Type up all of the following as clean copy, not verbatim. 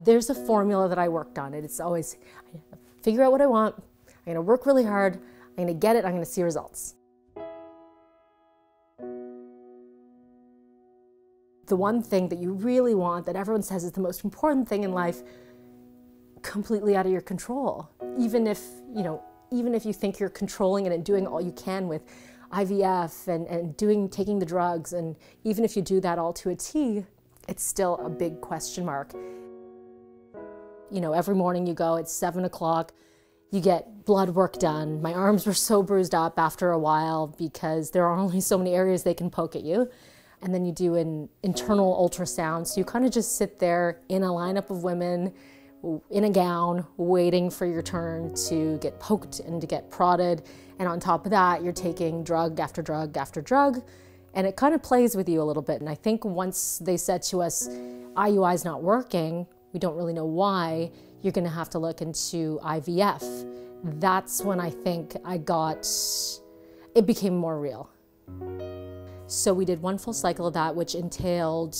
There's a formula that I worked on. It's always, figure out what I want, I'm gonna work really hard, I'm gonna get it, I'm gonna see results. The one thing that you really want, that everyone says is the most important thing in life, completely out of your control. Even if you think you're controlling it and doing all you can with IVF and taking the drugs, and even if you do that all to a T, it's still a big question mark. You know, every morning you go, it's 7 o'clock, you get blood work done. My arms were so bruised up after a while because there are only so many areas they can poke at you. And then you do an internal ultrasound, so you kind of just sit there in a lineup of women in a gown waiting for your turn to get poked and to get prodded. And on top of that, you're taking drug after drug after drug, and it kind of plays with you a little bit. And I think once they said to us, IUI is not working, we don't really know why, you're gonna have to look into IVF. That's when I think it became more real. So we did one full cycle of that, which entailed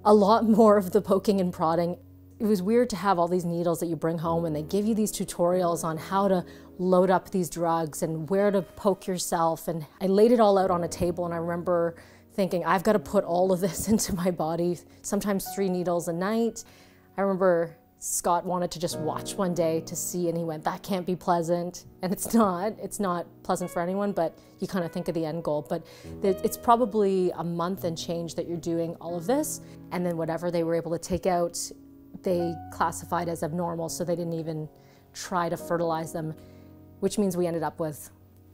a lot more of the poking and prodding. It was weird to have all these needles that you bring home, and they give you these tutorials on how to load up these drugs and where to poke yourself. And I laid it all out on a table, and I remember thinking, I've got to put all of this into my body, sometimes 3 needles a night. I remember Scott wanted to just watch one day to see, and he went, that can't be pleasant. And it's not pleasant for anyone, but you kind of think of the end goal. But it's probably a month and change that you're doing all of this, and then whatever they were able to take out, they classified as abnormal, so they didn't even try to fertilize them, which means we ended up with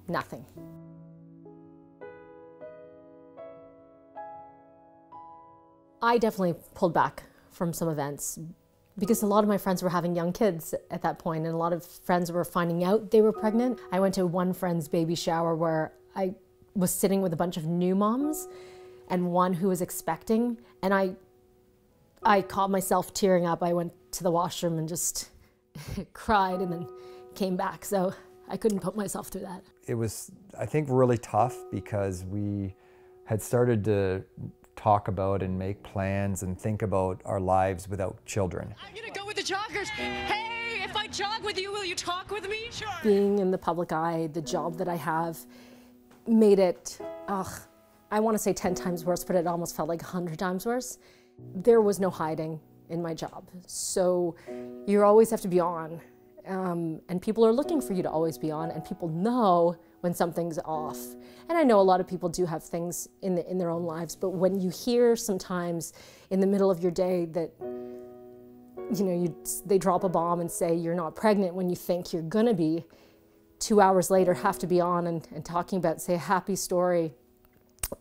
nothing. I definitely pulled back from some events because a lot of my friends were having young kids at that point, and a lot of friends were finding out they were pregnant. I went to one friend's baby shower where I was sitting with a bunch of new moms and one who was expecting, and I caught myself tearing up. I went to the washroom and just cried and then came back. So I couldn't put myself through that. It was, I think, really tough because we had started to talk about and make plans and think about our lives without children. I'm gonna go with the joggers. Hey, if I jog with you, will you talk with me? Sure. Being in the public eye, the job that I have, made it, I want to say 10 times worse, but it almost felt like 100 times worse. There was no hiding in my job, so you always have to be on, and people are looking for you to always be on, and people know when something's off. And I know a lot of people do have things in their own lives, but when you hear sometimes in the middle of your day that they drop a bomb and say you're not pregnant when you think you're gonna be, 2 hours later have to be on and talking about, say, a happy story,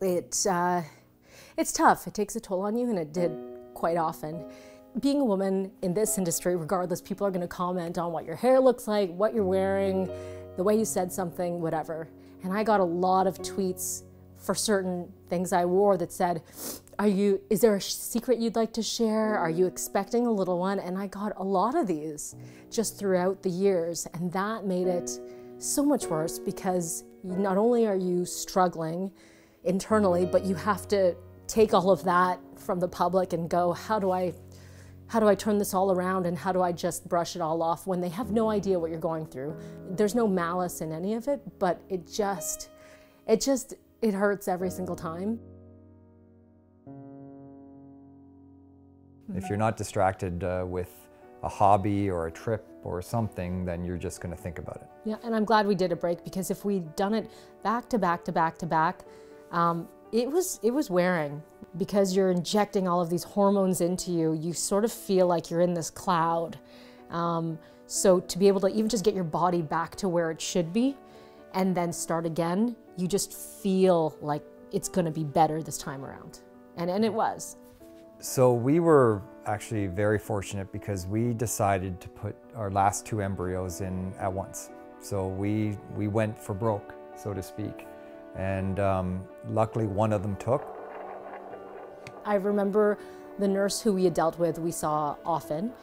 it's tough. It takes a toll on you, and it did quite often. Being a woman in this industry, regardless, people are going to comment on what your hair looks like, what you're wearing, the way you said something, whatever. And I got a lot of tweets for certain things I wore that said, is there a secret you'd like to share? Are you expecting a little one? And I got a lot of these just throughout the years, and that made it so much worse because not only are you struggling internally, but you have to take all of that from the public and go, how do I turn this all around, and how do I just brush it all off when they have no idea what you're going through? There's no malice in any of it, but it hurts every single time. If you're not distracted with a hobby or a trip or something, then you're just going to think about it. Yeah, and I'm glad we did a break, because if we'd done it back to back to back to back, it was wearing. Because you're injecting all of these hormones into you, you sort of feel like you're in this cloud. So to be able to even just get your body back to where it should be and then start again, you just feel like it's gonna be better this time around. And it was. So we were actually very fortunate because we decided to put our last 2 embryos in at once. So we went for broke, so to speak. And luckily one of them took. I remember the nurse who we had dealt with, we saw often,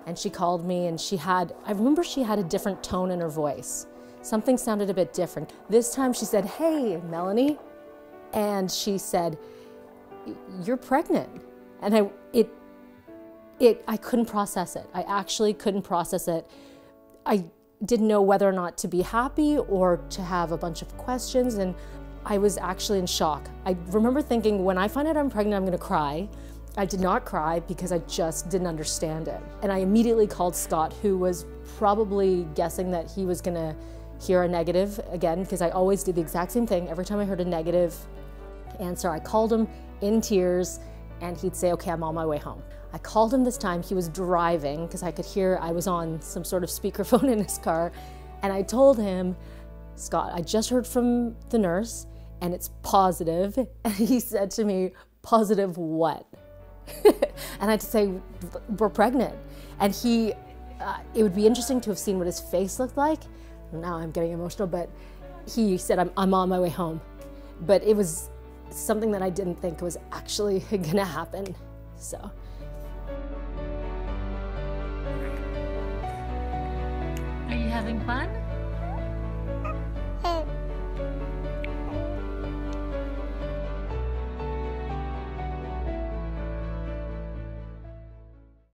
and she called me, and I remember she had a different tone in her voice. Something sounded a bit different. This time she said, "Hey, Melanie," and she said, "You're pregnant." And I couldn't process it. I actually couldn't process it. I didn't know whether or not to be happy or to have a bunch of questions, and I was actually in shock. I remember thinking, when I find out I'm pregnant, I'm gonna cry. I did not cry because I just didn't understand it. And I immediately called Scott, who was probably guessing that he was gonna hear a negative again, because I always do the exact same thing. Every time I heard a negative answer, I called him in tears, and he'd say, okay, I'm on my way home. I called him this time. He was driving, because I could hear I was on some sort of speakerphone in his car, and I told him, Scott, I just heard from the nurse, and it's positive. And he said to me, positive what? And I had to say, we're pregnant. And it would be interesting to have seen what his face looked like. Now I'm getting emotional, but he said, I'm on my way home. But it was something that I didn't think was actually gonna happen, so. Are you having fun?